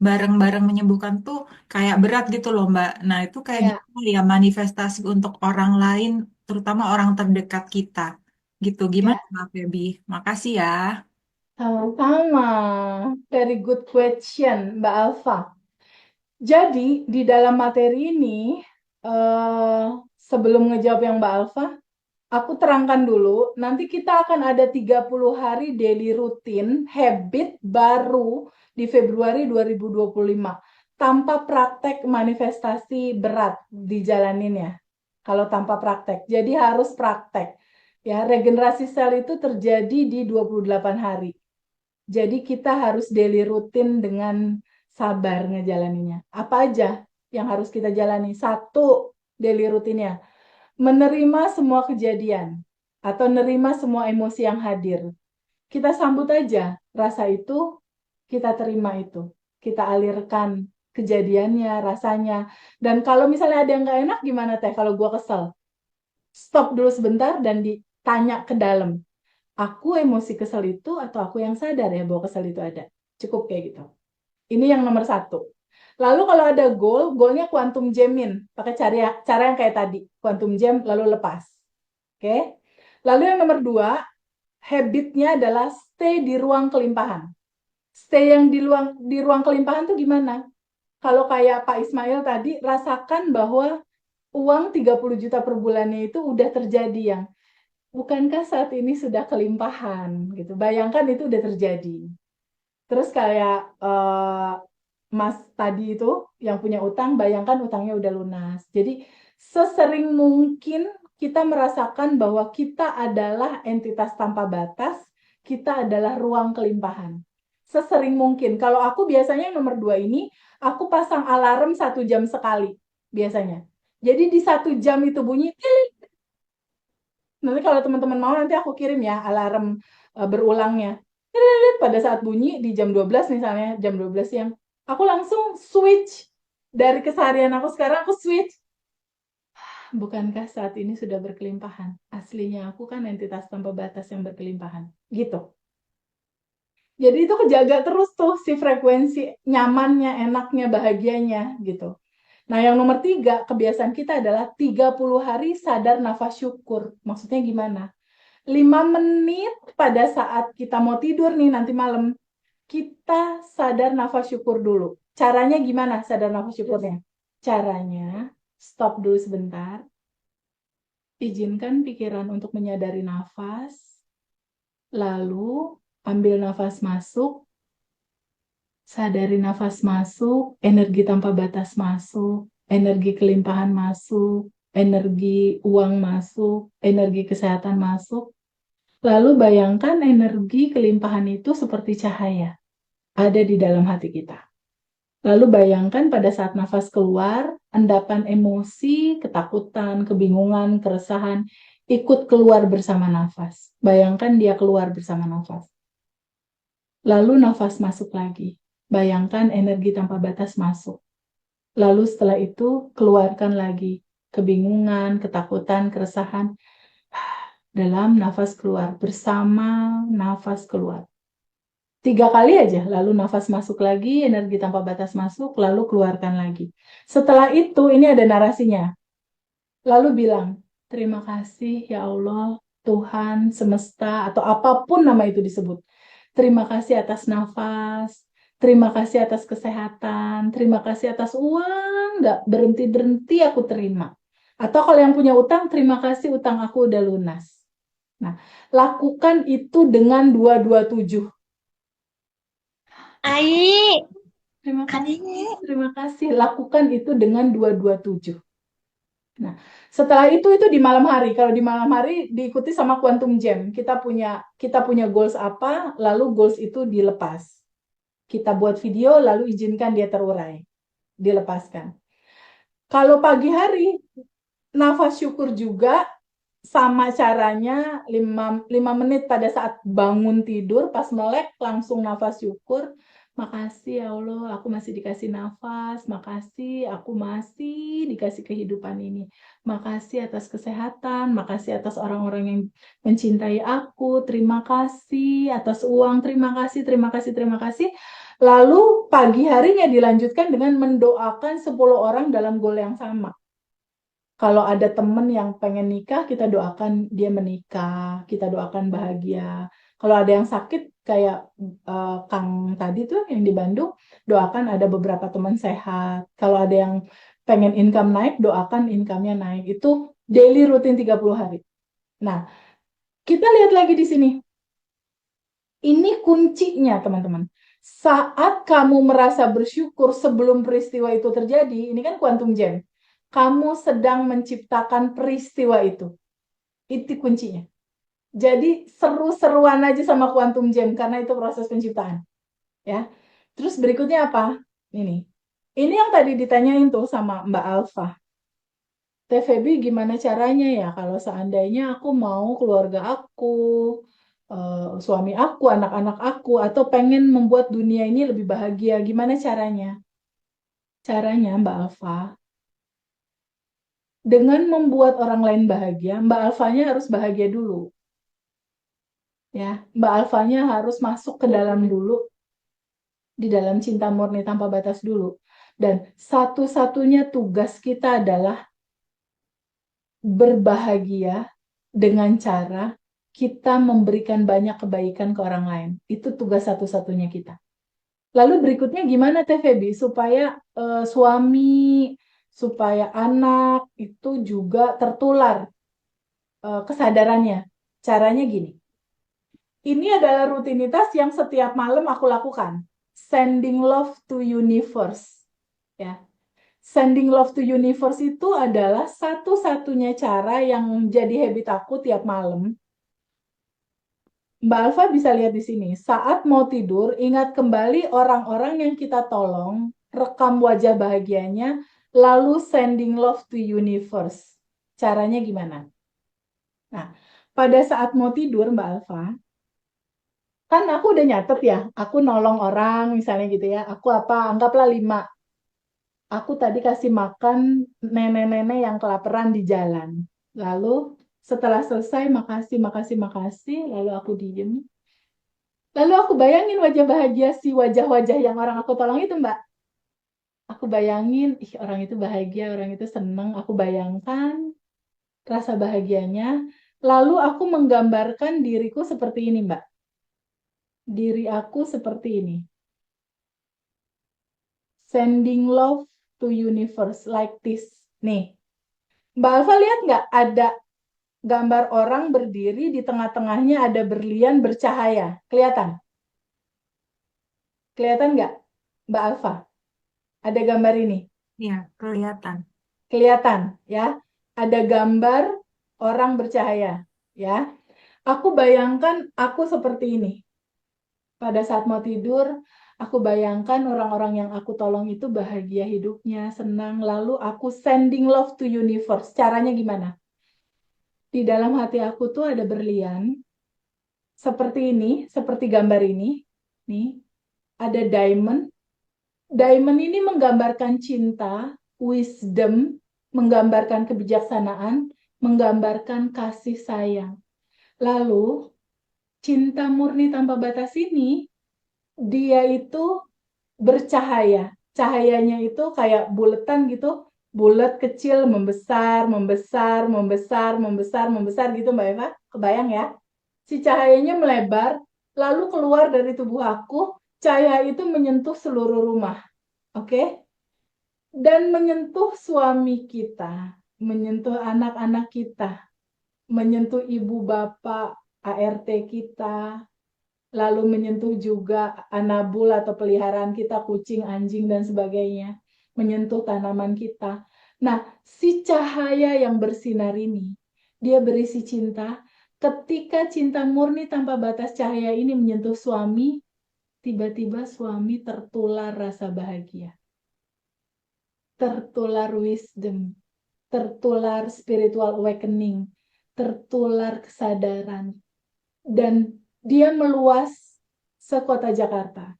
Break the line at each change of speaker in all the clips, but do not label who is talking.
bareng-bareng menyembuhkan tuh kayak berat gitu loh Mbak. Nah itu kayak
Ya,
gimana ya manifestasi untuk orang lain, terutama orang terdekat kita. Gitu, gimana
ya.
Mbak Feby? Makasih ya.
Sama-sama. Very good question, Mbak Alfa. Jadi, di dalam materi ini, sebelum ngejawab yang Mbak Alfa, aku terangkan dulu, nanti kita akan ada 30 hari daily rutin habit baru di Februari 2025 tanpa praktek manifestasi berat dijalanin ya. Kalau tanpa praktek. Jadi harus praktek. Ya, regenerasi sel itu terjadi di 28 hari. Jadi kita harus daily rutin dengan sabar ngejalaninnya. Apa aja yang harus kita jalani? Satu, daily rutinnya menerima semua kejadian atau menerima semua emosi yang hadir. Kita sambut aja rasa itu, kita terima itu. Kita alirkan kejadiannya, rasanya. Dan kalau misalnya ada yang nggak enak, gimana teh? Kalau gua kesel, stop dulu sebentar dan ditanya ke dalam. Aku emosi kesel itu atau aku yang sadar ya bahwa kesel itu ada. Cukup kayak gitu. Ini yang nomor satu. Lalu kalau ada goal, goalnya quantum jamin. Pakai cara yang kayak tadi. Quantum jam lalu lepas. Oke. Lalu yang nomor dua, habitnya adalah stay di ruang kelimpahan. Stay yang di ruang kelimpahan tuh gimana? Kalau kayak Pak Ismail tadi, rasakan bahwa uang 30 juta per bulannya itu udah terjadi yang bukankah saat ini sudah kelimpahan gitu. Bayangkan itu udah terjadi. Terus kayak Mas tadi itu yang punya utang, bayangkan utangnya udah lunas. Jadi sesering mungkin kita merasakan bahwa kita adalah entitas tanpa batas, kita adalah ruang kelimpahan. Sesering mungkin. Kalau aku biasanya yang nomor dua ini, aku pasang alarm 1 jam sekali biasanya. Jadi di 1 jam itu bunyi, nanti kalau teman-teman mau nanti aku kirim ya alarm berulangnya. Pada saat bunyi di jam 12 misalnya, jam 12 siang, aku langsung switch dari keseharian aku sekarang aku switch. Bukankah saat ini sudah berkelimpahan? Aslinya aku kan entitas tanpa batas yang berkelimpahan. Gitu. Jadi itu kejaga terus tuh si frekuensi nyamannya, enaknya, bahagianya gitu. Nah, yang nomor tiga, kebiasaan kita adalah 30 hari sadar nafas syukur. Maksudnya gimana? 5 menit pada saat kita mau tidur nih nanti malam, kita sadar nafas syukur dulu. Caranya gimana sadar nafas syukurnya? Caranya, stop dulu sebentar, izinkan pikiran untuk menyadari nafas, lalu ambil nafas masuk, sadari nafas masuk, energi tanpa batas masuk, energi kelimpahan masuk, energi uang masuk, energi kesehatan masuk. Lalu bayangkan energi kelimpahan itu seperti cahaya ada di dalam hati kita. Lalu bayangkan pada saat nafas keluar, endapan emosi, ketakutan, kebingungan, keresahan ikut keluar bersama nafas. Bayangkan dia keluar bersama nafas. Lalu nafas masuk lagi. Bayangkan energi tanpa batas masuk. Lalu setelah itu keluarkan lagi kebingungan, ketakutan, keresahan dalam nafas keluar bersama nafas keluar. 3 kali aja, lalu nafas masuk lagi, energi tanpa batas masuk, lalu keluarkan lagi. Setelah itu, ini ada narasinya. Lalu bilang, terima kasih ya Allah, Tuhan, semesta, atau apapun nama itu disebut. Terima kasih atas nafas, terima kasih atas kesehatan, terima kasih atas uang, nggak berhenti-berhenti aku terima. Atau kalau yang punya utang, terima kasih utang aku udah lunas. Nah, lakukan itu dengan 227.
Ai,
Terima
Ani,
kasih, terima kasih. Lakukan itu dengan 227. Nah, setelah itu di malam hari. Kalau di malam hari diikuti sama quantum jam. Kita punya goals apa, lalu goals itu dilepas. Kita buat video, lalu izinkan dia terurai, dilepaskan. Kalau pagi hari, nafas syukur juga sama caranya 5 menit pada saat bangun tidur, pas melek langsung nafas syukur. Makasih ya Allah, aku masih dikasih nafas. Makasih, aku masih dikasih kehidupan ini. Makasih atas kesehatan, makasih atas orang-orang yang mencintai aku. Terima kasih atas uang, terima kasih, terima kasih, terima kasih. Lalu pagi harinya dilanjutkan dengan mendoakan 10 orang dalam goal yang sama. Kalau ada temen yang pengen nikah, kita doakan dia menikah, kita doakan bahagia. Kalau ada yang sakit, kayak Kang tadi tuh yang di Bandung, doakan ada beberapa teman sehat. Kalau ada yang pengen income naik, doakan income-nya naik. Itu daily rutin 30 hari. Nah, kita lihat lagi di sini. Ini kuncinya, teman-teman. Saat kamu merasa bersyukur sebelum peristiwa itu terjadi, ini kan quantum jam. Kamu sedang menciptakan peristiwa itu. Itu kuncinya. Jadi seru-seruan aja sama quantum jam karena itu proses penciptaan, ya. Terus berikutnya apa? Ini. Ini yang tadi ditanyain tuh sama Mbak Alfa. Teh Feby gimana caranya ya kalau seandainya aku mau keluarga aku, suami aku, anak-anak aku, atau pengen membuat dunia ini lebih bahagia, gimana caranya? Caranya Mbak Alfa, dengan membuat orang lain bahagia, Mbak Alfanya harus bahagia dulu. Ya, Mbak Alfanya harus masuk ke dalam dulu, di dalam cinta murni tanpa batas dulu. Dan satu-satunya tugas kita adalah berbahagia dengan cara kita memberikan banyak kebaikan ke orang lain. Itu tugas satu-satunya kita. Lalu berikutnya gimana Teh Feby supaya suami, supaya anak itu juga tertular kesadarannya. Caranya gini. Ini adalah rutinitas yang setiap malam aku lakukan. Sending love to universe. Ya. Sending love to universe itu adalah satu-satunya cara yang jadi habit aku tiap malam. Mbak Alfa bisa lihat di sini. Saat mau tidur, ingat kembali orang-orang yang kita tolong, rekam wajah bahagianya, lalu sending love to universe. Caranya gimana? Nah, pada saat mau tidur, Mbak Alfa, kan aku udah nyatet ya, aku nolong orang misalnya gitu ya, aku apa, anggaplah 5. Aku tadi kasih makan nenek-nenek yang kelaparan di jalan. Lalu setelah selesai, makasih, makasih, makasih, lalu aku diem. Lalu aku bayangin wajah bahagia si wajah-wajah yang orang aku tolong itu, Mbak. Aku bayangin, ih orang itu bahagia, orang itu seneng. Aku bayangkan rasa bahagianya. Lalu aku menggambarkan diriku seperti ini, Mbak. Diri aku seperti ini. Sending love to universe like this. Nih, Mbak Alfa lihat nggak ada gambar orang berdiri di tengah-tengahnya ada berlian bercahaya. Kelihatan? Kelihatan nggak, Mbak Alfa? Ada gambar ini.
Ya, kelihatan.
Kelihatan ya, ada gambar orang bercahaya ya. Aku bayangkan aku seperti ini. Pada saat mau tidur, aku bayangkan orang-orang yang aku tolong itu bahagia hidupnya, senang. Lalu aku sending love to universe. Caranya gimana? Di dalam hati aku tuh ada berlian seperti ini, seperti gambar ini. Nih, ada diamond. Diamond ini menggambarkan cinta, wisdom, menggambarkan kebijaksanaan, menggambarkan kasih sayang. Lalu, cinta murni tanpa batas ini, dia itu bercahaya. Cahayanya itu kayak buletan gitu, bulat kecil, membesar, membesar, membesar, membesar, membesar gitu Mbak Eva. Kebayang ya? Si cahayanya melebar, lalu keluar dari tubuh aku, cahaya itu menyentuh seluruh rumah. Oke? Dan menyentuh suami kita, menyentuh anak-anak kita, menyentuh ibu bapak ART kita, lalu menyentuh juga anabul atau peliharaan kita, kucing, anjing, dan sebagainya, menyentuh tanaman kita. Nah, si cahaya yang bersinar ini, dia berisi cinta. Ketika cinta murni tanpa batas cahaya ini menyentuh suami, tiba-tiba suami tertular rasa bahagia, tertular wisdom, tertular spiritual awakening, tertular kesadaran, dan dia meluas sekota Jakarta,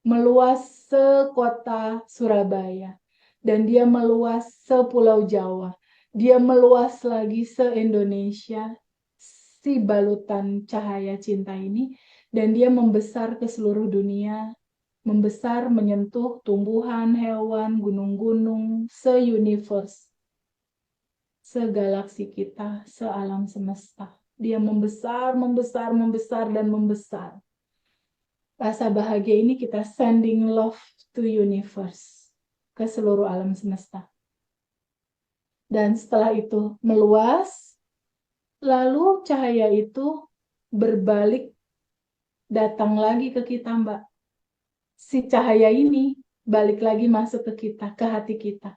meluas sekota Surabaya, dan dia meluas sepulau Jawa, dia meluas lagi se-Indonesia, si balutan cahaya cinta ini, dan dia membesar ke seluruh dunia, membesar menyentuh tumbuhan, hewan, gunung-gunung, se-universe, segalaksi kita, sealam semesta. Dia membesar, membesar, membesar, dan membesar. Rasa bahagia ini kita sending love to universe, ke seluruh alam semesta. Dan setelah itu meluas, lalu cahaya itu berbalik datang lagi ke kita, Mbak. Si cahaya ini balik lagi masuk ke kita, ke hati kita,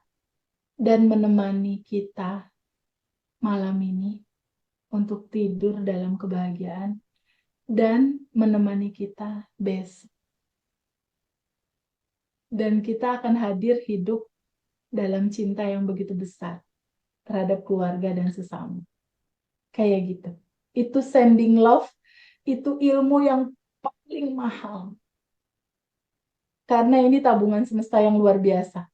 dan menemani kita malam ini untuk tidur dalam kebahagiaan dan menemani kita besok. Dan kita akan hadir hidup dalam cinta yang begitu besar terhadap keluarga dan sesama. Kayak gitu. Itu sending love, itu ilmu yang paling mahal. Karena ini tabungan semesta yang luar biasa.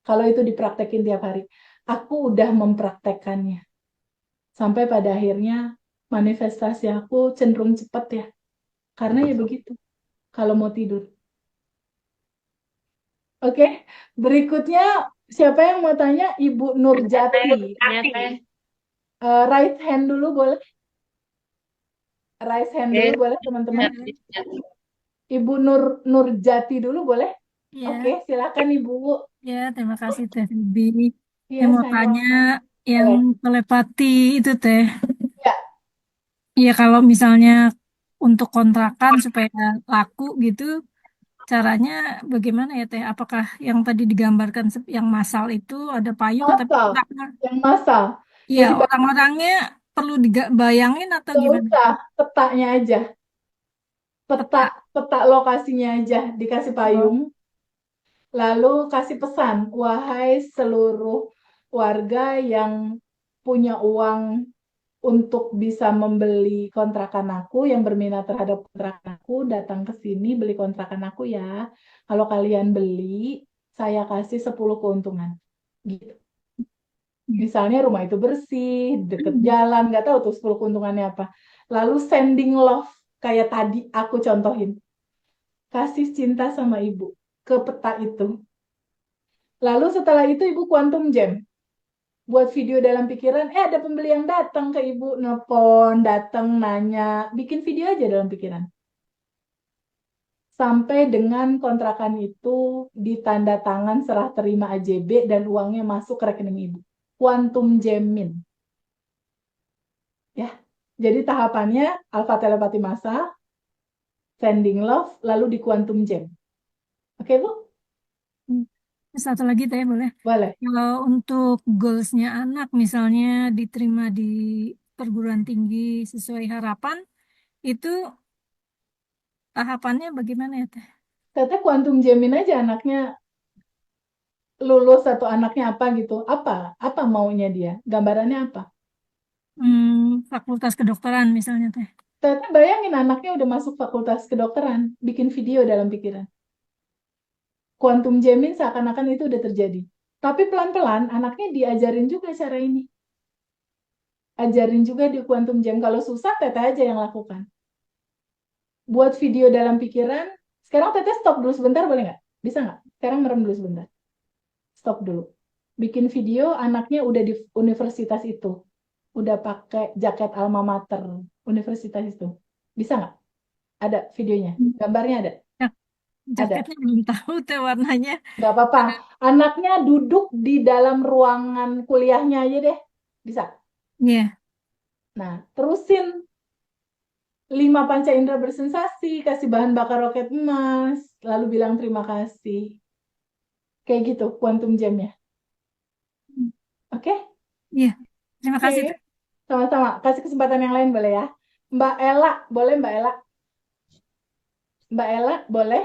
Kalau itu dipraktekin tiap hari. Aku udah mempraktekkannya. Sampai pada akhirnya manifestasi aku cenderung cepat ya. Karena ya begitu. Kalau mau tidur. Oke, berikutnya siapa yang mau tanya? Ibu Nurjati. Right hand dulu boleh? Raise hand dulu boleh teman-teman? Ibu Nurjati dulu boleh? Oke,
Ya,
silakan Ibu.
ya, terima kasih Teh Vibi.
Iya,
Saya mau
saya
tanya yang
boleh.
telepati itu Teh.
Ya,
Ya kalau misalnya untuk kontrakan supaya laku gitu, caranya bagaimana ya Teh? Apakah yang tadi digambarkan yang massal itu ada payung tapi
massal. Yang massal.
iya
Jadi
orang-orangnya perlu dibayangin atau
nggak
gimana?
usah, petanya aja. Peta,
Peta.
peta lokasinya aja. Dikasih payung. Lalu kasih pesan, wahai seluruh warga yang punya uang untuk bisa membeli kontrakan aku, yang berminat terhadap kontrakan aku, datang ke sini beli kontrakan aku ya. Kalau kalian beli, saya kasih 10 keuntungan. Gitu.
Iya.
Misalnya rumah itu bersih, deket jalan, nggak tahu tuh 10 keuntungannya apa. Lalu sending love, kayak tadi aku contohin. Kasih cinta sama ibu ke peta itu. Lalu setelah itu ibu quantum jam. Buat video dalam pikiran, ada pembeli yang datang ke ibu, nelpon, datang, nanya, bikin video aja dalam pikiran. Sampai dengan kontrakan itu ditanda tangan serah terima AJB dan uangnya masuk ke rekening ibu. Quantum jamin. Ya, jadi tahapannya alpha telepati massa, sending love, lalu di quantum jam. Oke Bu?
Hmm. Satu lagi Teh boleh?
Boleh.
Kalau untuk goalsnya anak misalnya diterima di perguruan tinggi sesuai harapan, itu tahapannya bagaimana ya Teh?
Teteh quantum jamin aja anaknya lulus atau anaknya apa gitu. Apa? Apa maunya dia? Gambarannya apa?
Fakultas kedokteran misalnya Teh.
Teteh bayangin anaknya udah masuk fakultas kedokteran, bikin video dalam pikiran. Quantum jamming seakan-akan itu udah terjadi. Tapi pelan-pelan anaknya diajarin juga cara ini. Ajarin juga di quantum jam. Kalau susah, teteh aja yang lakukan. Buat video dalam pikiran, sekarang teteh stop dulu sebentar boleh nggak? Bisa nggak? Sekarang merem dulu sebentar. Stop dulu. Bikin video anaknya udah di universitas itu. Udah pakai jaket alma mater universitas itu. Bisa nggak? Ada videonya.
Hmm.
Gambarnya ada.
Ya,
Ada.
jaketnya belum tahu Teh warnanya.
Nggak apa-apa. Anaknya duduk di dalam ruangan kuliahnya aja deh. Bisa.
Iya.
Nah, terusin 5 panca indera bersensasi, kasih bahan bakar roket emas, lalu bilang terima kasih. Kayak gitu, quantum jam-nya. Oke?
Iya. Terima
Oke.
kasih Teh.
Sama-sama. Kasih kesempatan yang lain boleh ya. Mbak Ella, boleh Mbak Ella? Mbak Ella, boleh?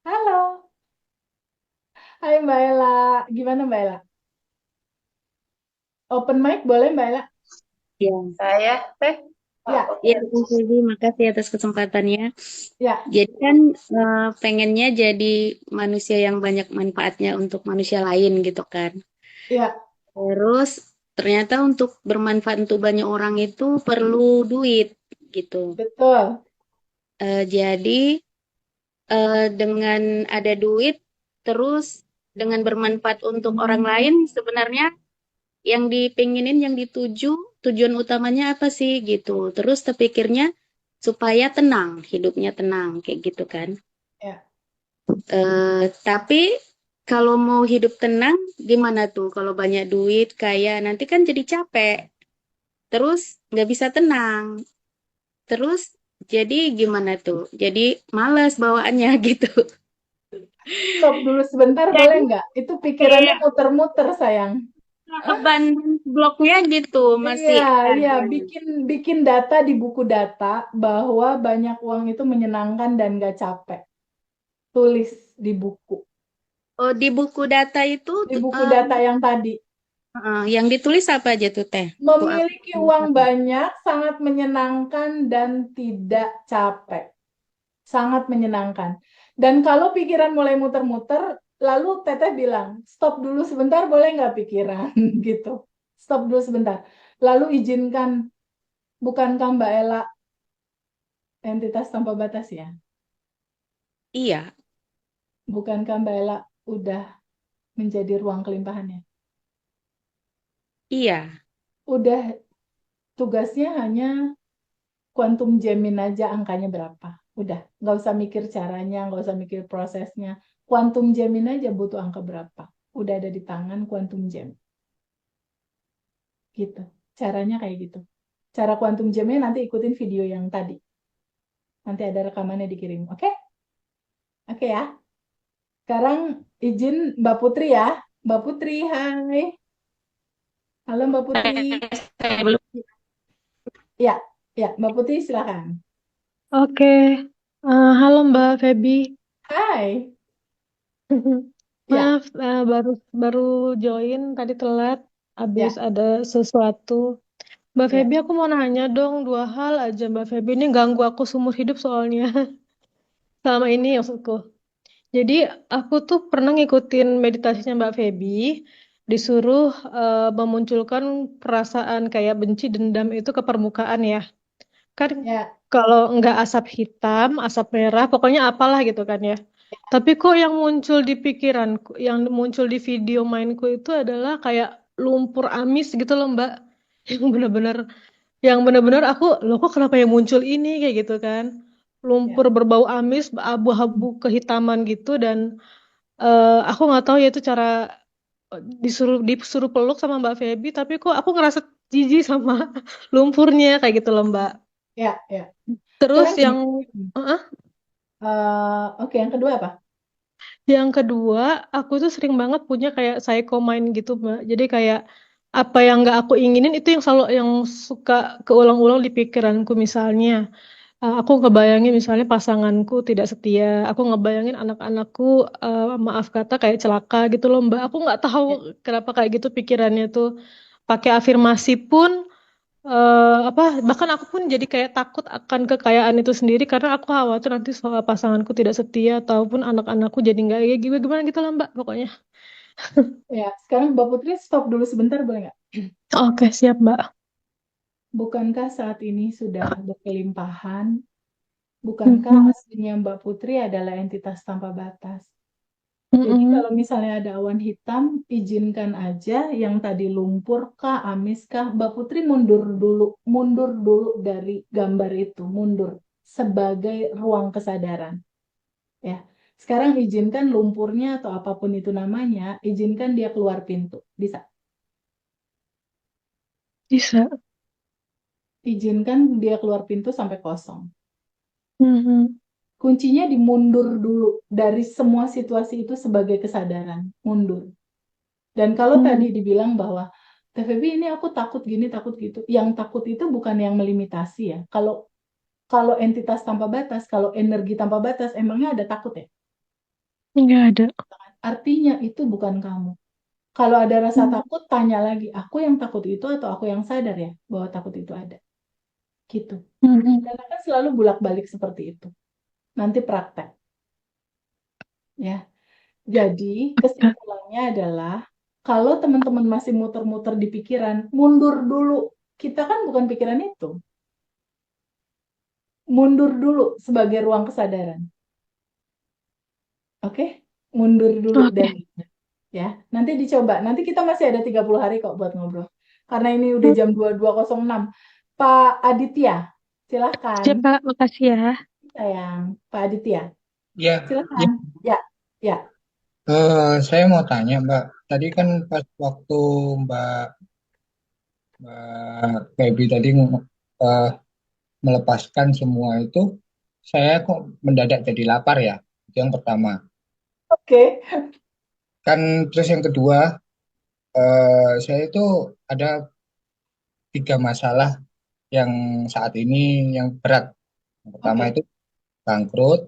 Halo. Hai Mbak Ella. Gimana Mbak Ella? Open mic boleh Mbak Ella?
Ya, saya teh.
Ya,
Ya, Kak Feby, makasih atas kesempatannya.
ya,
Jadi kan pengennya jadi manusia yang banyak manfaatnya untuk manusia lain gitu kan.
ya.
Terus ternyata untuk bermanfaat untuk banyak orang itu perlu duit gitu.
Betul.
Jadi dengan ada duit, terus dengan bermanfaat untuk orang lain, sebenarnya yang dipinginin, yang dituju, tujuan utamanya apa sih gitu. Terus terpikirnya supaya tenang, hidupnya tenang, kayak gitu kan.
Ya.
Tapi kalau mau hidup tenang, gimana tuh? Kalau banyak duit, kaya, nanti kan jadi capek. Terus nggak bisa tenang. Terus jadi gimana tuh? Jadi males bawaannya gitu.
Stop dulu sebentar boleh
Jadi
nggak? Itu pikirannya
kayak
muter-muter sayang.
beban bloknya gitu
Iya,
masih
iya,
ada.
bikin bikin data di buku data bahwa banyak uang itu menyenangkan dan gak capek. Tulis di buku,
Oh, di buku data itu
di buku data yang tadi.
yang ditulis apa aja tuh Teh? Kok aku
Memiliki
belum
uang
tahu.
banyak sangat menyenangkan dan tidak capek. Sangat menyenangkan. Dan kalau pikiran mulai muter-muter, lalu Teteh bilang, stop dulu sebentar, boleh nggak pikiran? Gitu. Stop dulu sebentar. Lalu izinkan, bukankah Mbak Ella entitas tanpa batas ya?
Iya,
Bukankah Mbak Ella udah menjadi ruang kelimpahannya?
iya,
Udah, tugasnya hanya kuantum jamin aja angkanya berapa. Udah, nggak usah mikir caranya, nggak usah mikir prosesnya. Kuantum jamin aja butuh angka berapa. Udah ada di tangan kuantum jam. Gitu. Caranya kayak gitu. Cara kuantum jamnya nanti ikutin video yang tadi. Nanti ada rekamannya dikirim. Oke? Oke ya. Sekarang izin Mbak Putri ya. Mbak Putri, hai. Halo Mbak Putri.
saya belum.
Ya, ya Mbak Putri silakan.
Oke, halo Mbak Feby.
Hai. Ya,
Maaf, baru baru join tadi telat, habis
ya,
ada sesuatu. Mbak
ya.
Feby, aku mau nanya dong dua hal aja. Mbak Feby ini ganggu aku seumur hidup soalnya selama ini maksudku. Jadi aku tuh pernah ngikutin meditasinya Mbak Feby, disuruh memunculkan perasaan kayak benci, dendam itu ke permukaan ya. Kan
Ya,
kalau nggak asap hitam, asap merah, pokoknya apalah gitu kan ya. Tapi kok yang muncul di pikiranku, yang muncul di video mainku itu adalah kayak lumpur amis gitu loh Mbak. Yang benar-benar, yang benar-benar aku, loh kok kenapa yang muncul ini kayak gitu kan.
ya.
Lumpur berbau amis, abu-abu kehitaman gitu dan aku nggak tahu ya itu cara disuruh peluk sama Mbak Feby, tapi kok aku ngerasa jijik sama lumpurnya kayak gitu loh Mbak.
Ya, ya.
Terus
Sekarang gini.
uh,
Oke, yang kedua apa?
yang kedua, aku tuh sering banget punya kayak psycho mind gitu, Mbak. Jadi kayak apa yang nggak aku inginin itu yang selalu yang suka keulang-ulang di pikiranku. Misalnya, aku ngebayangin misalnya pasanganku tidak setia. Aku ngebayangin anak-anakku, maaf kata kayak celaka gitu loh, Mbak. Aku nggak tahu
Ya,
kenapa kayak gitu pikirannya tuh. Pakai afirmasi pun apa bahkan aku pun jadi kayak takut akan kekayaan itu sendiri karena aku khawatir nanti soal pasanganku tidak setia ataupun anak-anakku jadi nggak kayak gimana gimana gitu lah Mbak pokoknya.
ya. Sekarang Mbak Putri stop dulu sebentar, boleh nggak?
Oke, siap Mbak.
Bukankah saat ini sudah berkelimpahan? Bukankah
Mm-mm.
aslinya Mbak Putri adalah entitas tanpa batas? Jadi
Mm-mm.
kalau misalnya ada awan hitam, izinkan aja yang tadi lumpur kah, amis kah, Mbak Putri mundur dulu dari gambar itu, mundur sebagai ruang kesadaran. Ya, sekarang izinkan lumpurnya atau apapun itu namanya, izinkan dia keluar pintu. Bisa.
Bisa.
Izinkan dia keluar pintu sampai kosong.
Mm-mm.
Kuncinya di mundur dulu dari semua situasi itu sebagai kesadaran. Mundur. Dan kalau tadi
Mm-mm.
dibilang bahwa TVB ini aku takut gini, takut gitu. Yang takut itu bukan yang melimitasi ya. Kalau kalau entitas tanpa batas, kalau energi tanpa batas, emangnya ada takut ya?
Nggak ada.
Artinya itu bukan kamu. Kalau ada rasa
Mm.
takut, tanya lagi, aku yang takut itu atau aku yang sadar ya bahwa takut itu ada. Gitu.
Mm-mm.
Dan akan selalu bolak-balik seperti itu. Nanti praktek ya. Jadi kesimpulannya adalah kalau teman-teman masih muter-muter di pikiran, mundur dulu. Kita kan bukan pikiran itu. Mundur dulu sebagai ruang kesadaran. Oke, mundur dulu
Oke.
dari ya. Nanti dicoba. Nanti kita masih ada 30 hari kok buat ngobrol. Karena ini udah jam 22.06. Pak Aditya,
Siap,
silakan.
Kak. Makasih ya.
Sayang, Pak Aditya,
Ya, ya.
silakan. Ya, ya.
Saya mau tanya, Mbak. Tadi kan pas waktu Mbak Mbak Feby tadi eh, melepaskan semua itu, saya kok mendadak jadi lapar ya. Itu yang pertama.
Oke.
Kan terus yang kedua, saya itu ada 3 masalah yang saat ini yang berat. Yang pertama
Oke.
itu bangkrut,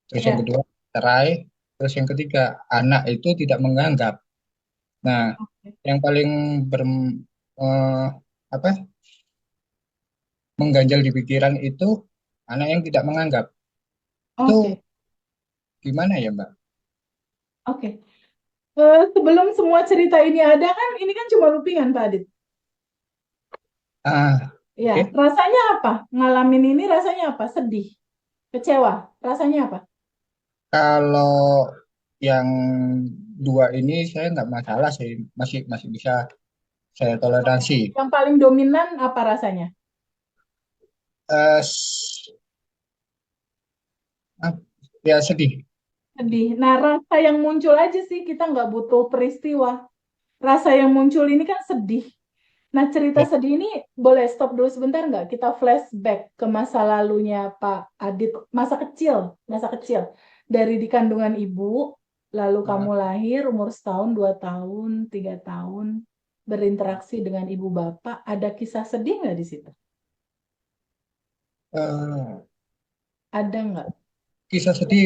terus yang
Ya.
kedua cerai, terus yang ketiga anak itu tidak menganggap. Nah,
Oke.
yang paling ber, eh, apa mengganjal di pikiran itu anak yang tidak menganggap. Itu
Oke.
gimana ya, Mbak?
Oke. Sebelum semua cerita ini ada kan, ini kan cuma loopingan, Pak Adit.
Ah,
Ya,
oke.
rasanya apa? Ngalamin ini rasanya apa? Sedih, kecewa. Rasanya apa?
Kalau yang dua ini saya nggak masalah sih, masih masih bisa saya toleransi.
Yang paling dominan apa rasanya?
Eh, s- ah, ya sedih.
Sedih. Nah, rasa yang muncul aja sih, kita nggak butuh peristiwa. Rasa yang muncul ini kan sedih. Nah, cerita
Ya,
sedih ini boleh stop dulu sebentar nggak? Kita flashback ke masa lalunya Pak Adit, masa kecil. Dari di kandungan ibu, lalu kamu
ah,
lahir umur setahun, 2 tahun, 3 tahun, berinteraksi dengan ibu bapak. Ada kisah sedih nggak di situ?
eh,
Ada nggak?
kisah sedih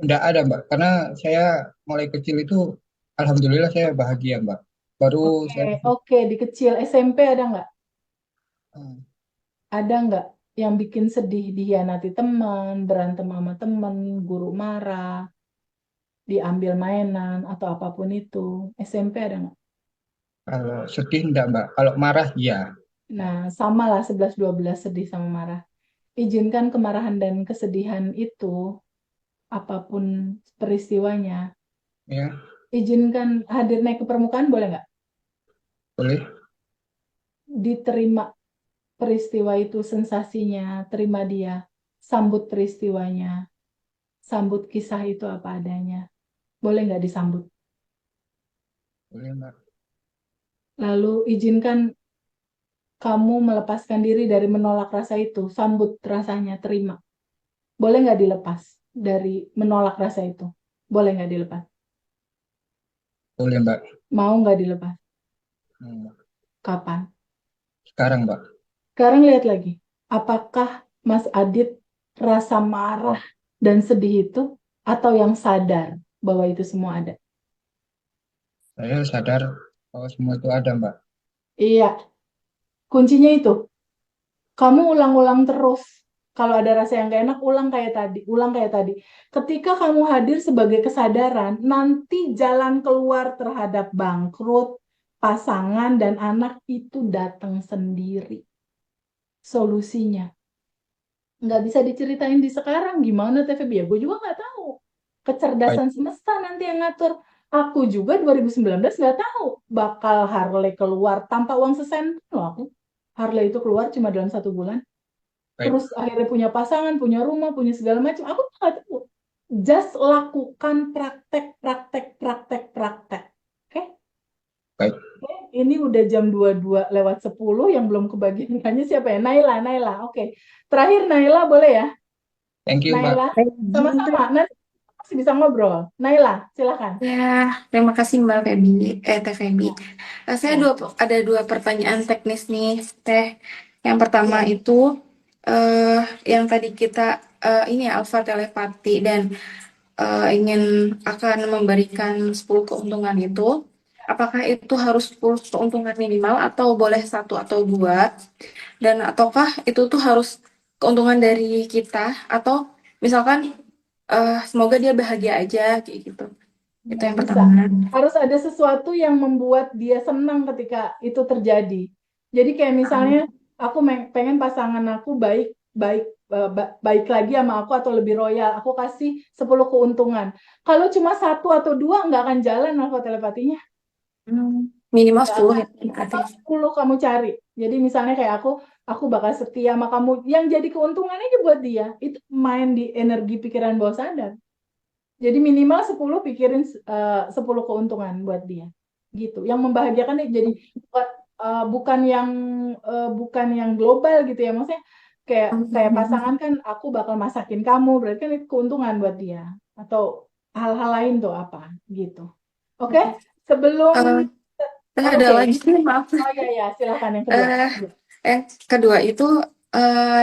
nggak ada, Mbak, karena saya mulai kecil itu alhamdulillah saya bahagia, Mbak. Baru
Oke,
saya
oke. Di kecil SMP ada nggak?
eh,
Ada nggak yang bikin sedih, dihianati teman, berantem sama teman, guru marah, diambil mainan, atau apapun itu? SMP ada nggak?
kalau sedih enggak, Mbak. Kalau marah iya.
Nah, sama lah 11-12 sedih sama marah. Izinkan kemarahan dan kesedihan itu, apapun peristiwanya,
Ya,
izinkan hadir naik ke permukaan, boleh nggak?
boleh.
Diterima peristiwa itu sensasinya, terima dia, sambut peristiwanya, sambut kisah itu apa adanya. Boleh nggak disambut?
Boleh, Mbak.
Lalu izinkan kamu melepaskan diri dari menolak rasa itu, sambut rasanya, terima. Boleh nggak dilepas dari menolak rasa itu? Boleh nggak dilepas?
Boleh, Mbak.
Mau nggak dilepas?
Hmm,
Kapan?
sekarang, Mbak.
Sekarang lihat lagi. Apakah Mas Adit rasa marah dan sedih itu atau yang sadar bahwa itu semua ada?
Saya sadar bahwa semua itu ada, Mbak.
Iya, kuncinya itu. Kamu ulang-ulang terus. Kalau ada rasa yang gak enak, ulang kayak tadi, ulang kayak tadi. Ketika kamu hadir sebagai kesadaran, nanti jalan keluar terhadap bangkrut, pasangan, dan anak itu datang sendiri. Solusinya. Nggak bisa diceritain di sekarang. Gimana TVB? Ya, gue juga nggak tahu.
Baik,
Kecerdasan semesta nanti yang ngatur. Aku juga 2019 nggak tahu bakal Harley keluar tanpa uang sesen loh aku. Harley itu keluar cuma dalam 1 bulan.
baik,
Terus akhirnya punya pasangan, punya rumah, punya segala macam. Aku nggak tahu. Just lakukan praktek, praktek, praktek, praktek. Oke?
baik.
Oke, ini udah jam 22:10 yang belum kebagian nanya siapa ya? Naila, Naila. Oke. Terakhir Naila boleh ya?
Thank you, Mbak.
Naila,
Pagi.
sama-sama. Nanti masih bisa ngobrol. Naila, silakan.
Ya, terima kasih Mbak Feby, Teh Feby.
Ya,
Saya
ya,
ada dua pertanyaan teknis nih, Teh. Yang pertama
ya.
itu, eh yang tadi kita ini ya, alfa telepati dan ingin akan memberikan 10 keuntungan itu, apakah itu harus 10 keuntungan minimal atau boleh satu atau dua? Dan ataukah itu tuh harus keuntungan dari kita atau misalkan semoga dia bahagia aja kayak gitu. Itu
Nggak
yang
bisa.
pertama.
Harus ada sesuatu yang membuat dia senang ketika itu terjadi. Jadi kayak misalnya, aku pengen pasangan aku baik, baik baik lagi sama aku atau lebih royal, aku kasih 10 keuntungan. Kalau cuma satu atau dua nggak akan jalan alfa telepatinya.
Minimal
Nggak
10
akan.
ya berarti.
Atau 10 kamu cari. Jadi misalnya kayak aku bakal setia sama kamu. Yang jadi keuntungannya aja buat dia. Itu main di energi pikiran bawah sadar. Jadi minimal 10 pikirin 10 keuntungan buat dia. Gitu. Yang membahagiakan dia jadi bukan bukan yang global gitu ya. Maksudnya kayak pasangan kan aku bakal masakin kamu, berarti kan itu keuntungan buat dia. Atau hal-hal lain tuh apa gitu. Oke? Sebelum
Eh, ada
oke.
lagi nih, maaf.
Oh ya ya, silakan yang kedua.
Eh, yang kedua itu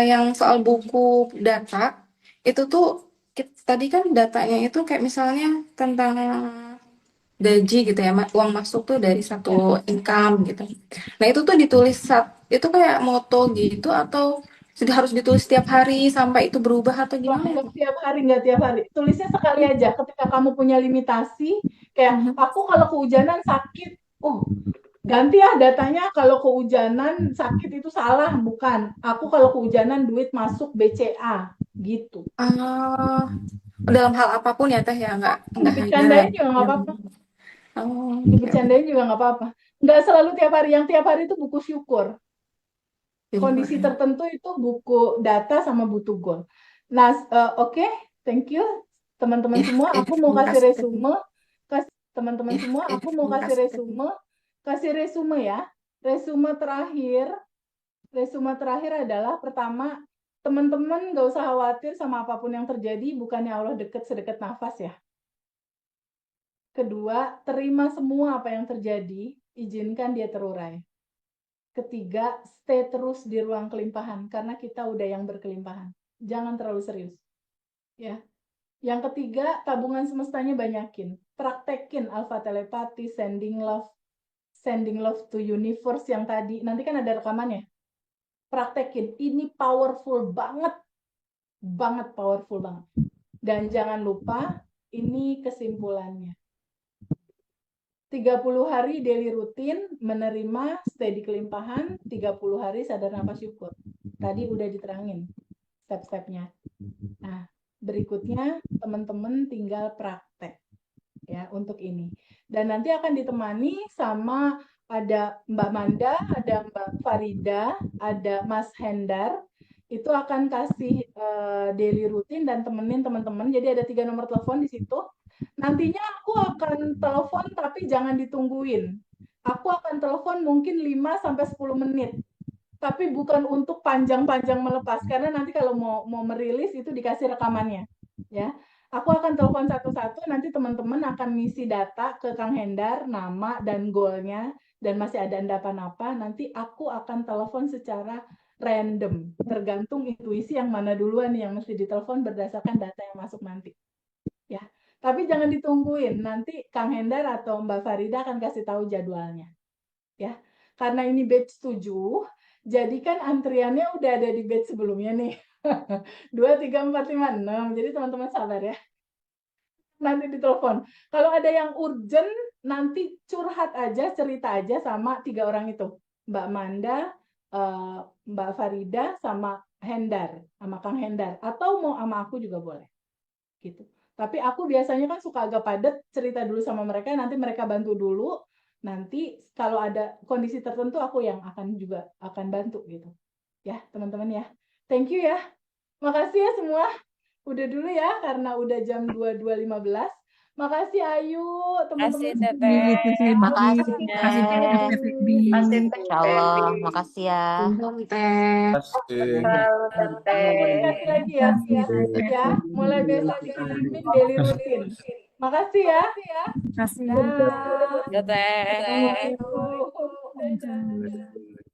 yang soal buku data itu tuh tadi kan datanya itu kayak misalnya tentang gaji gitu ya, uang masuk tuh dari satu income gitu. Nah itu tuh ditulis itu kayak moto gitu atau sudah harus ditulis setiap hari sampai itu berubah atau
Wah,
gimana ya?
nggak tiap hari, nggak tiap hari. Tulisnya sekali aja. Ketika kamu punya limitasi, kayak
Mhm.
aku kalau kehujanan sakit, oh ganti ya datanya kalau kehujanan sakit itu salah, bukan. Aku kalau kehujanan duit masuk BCA, gitu.
Ah, dalam hal apapun ya teh ya, nggak hanya
Dibercandain juga nggak
yang
apa-apa.
oke, oke.
Dibercandain juga nggak apa-apa. Nggak selalu tiap hari. Yang tiap hari itu buku syukur.
Syukur
Kondisi
ya.
tertentu itu buku data sama butuh goal. Nah, oke, thank you teman-teman
Ya,
semua.
ya,
Aku mau
terima
kasih
kasih teh.
resume, teman-teman
Ya,
semua.
ya,
Aku mau
terima
kasih
kasih teh.
resume ya. Resume terakhir adalah pertama, teman-teman nggak usah khawatir sama apapun yang terjadi. Bukannya Allah deket sedekat nafas ya. Kedua, terima semua apa yang terjadi. Izinkan dia terurai. Ketiga, stay terus di ruang kelimpahan karena kita udah yang berkelimpahan. Jangan terlalu serius. Ya. Yang ketiga, tabungan semestanya banyakin. Praktekin alpha telepati, sending love to universe yang tadi. Nanti kan ada rekamannya. Praktekin. Ini powerful banget. Banget powerful banget. Dan jangan lupa, ini kesimpulannya. 30 hari daily rutin menerima steady kelimpahan, 30 hari sadar nafas syukur. Tadi udah diterangin step-stepnya. Nah, berikutnya teman-teman tinggal praktek ya untuk ini. Dan nanti akan ditemani sama ada Mbak Manda, ada Mbak Farida, ada Mas Hendar. Itu akan kasih daily rutin dan temenin teman-teman. Jadi ada 3 nomor telepon di situ. Nantinya aku akan telepon tapi jangan ditungguin. Aku akan telepon mungkin 5-10 menit. Tapi bukan untuk panjang-panjang melepas karena nanti kalau mau merilis itu dikasih rekamannya. Ya. Aku akan telepon satu-satu, nanti teman-teman akan ngisi data ke Kang Hendar, nama dan goalnya, dan masih ada endapan apa, nanti aku akan telepon secara random, tergantung intuisi yang mana duluan yang mesti ditelepon berdasarkan data yang masuk nanti. Ya, tapi jangan ditungguin, nanti Kang Hendar atau Mbak Farida akan kasih tahu jadwalnya. Ya, karena ini batch 7, jadi kan antriannya udah ada di batch sebelumnya nih. 2, 3, 4, 5, 6. Jadi teman-teman sabar ya. Nanti ditelepon. Kalau ada yang urgent, nanti curhat aja, cerita aja sama 3 orang itu. Mbak Manda, Mbak Farida, sama Hendar, sama Kang Hendar. Atau mau sama aku juga boleh. Gitu. Tapi aku biasanya kan suka agak padat, cerita dulu sama mereka, nanti mereka bantu dulu. Nanti kalau ada kondisi tertentu aku yang juga akan bantu gitu. Ya, teman-teman ya. Thank you ya. Makasih ya semua. Udah dulu ya karena udah jam 22.15. Makasih Ayu,
Makasih
teman-teman
Iya,
semua.
Teteh.
Teh Febri.
Makasih
Makasih juga
Teh.
Teh Febri.
Insya Allah. Makasih ya.
Untung teh.
Selalu Teteh.
Komunikasi lagi ya.
Makasih Teh
Ya,
Febri.
mulai besok dikirimin daily rutin. Makasih ya.
Makasih.
Dah.
Ya Teh.
Assalamualaikum.
Waalaikumsalam.
Dadah.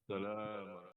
Salam.